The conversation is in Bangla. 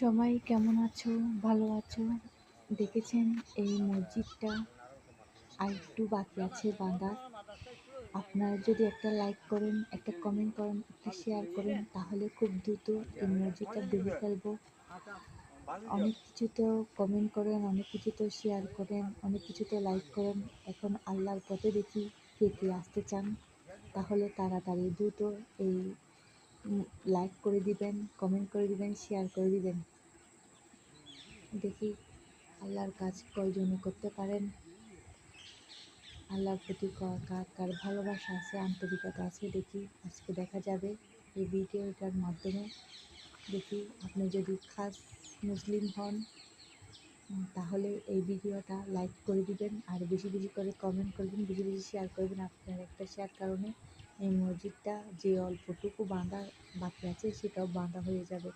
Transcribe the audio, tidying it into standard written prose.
সবাই কেমন আছো? ভালো আছো? দেখেছেন এই মসজিদটা আরেকটু বাকি আছে বাঁধার। আপনারা যদি একটা লাইক করেন, একটা কমেন্ট করেন, একটা শেয়ার করেন তাহলে খুব দ্রুত এই মসজিদটা দেখে ফেলবো। অনেক কিছুতেও কমেন্ট করেন, অনেক কিছুতেও শেয়ার করেন, অনেক কিছুতে লাইক করেন। এখন আল্লাহর পথে দেখি কে কে আসতে চান। তাহলে তাড়াতাড়ি দ্রুত এই লাইক করে দিবেন, কমেন্ট করে দিবেন, শেয়ার করে দিবেন। দেখি আল্লাহর কাজ কয়জনে করতে পারেন। আল্লাহর প্রতি কার কার ভালোবাসা আছে, আন্তরিকতা আছে দেখি আজকে দেখা যাবে এই ভিডিওটার মাধ্যমে। দেখি আপনি যদি খাস মুসলিম হন তাহলে এই ভিডিওটা লাইক করে দিবেন আর বেশি বেশি করে কমেন্ট করবেন, বেশি বেশি শেয়ার করবেন। আপনার একটা শেয়ার কারণে এই মসজিদটা যে অল্পটুকু বাঁধা বাকি আছে সেটাও বাঁধা হয়ে যাবে।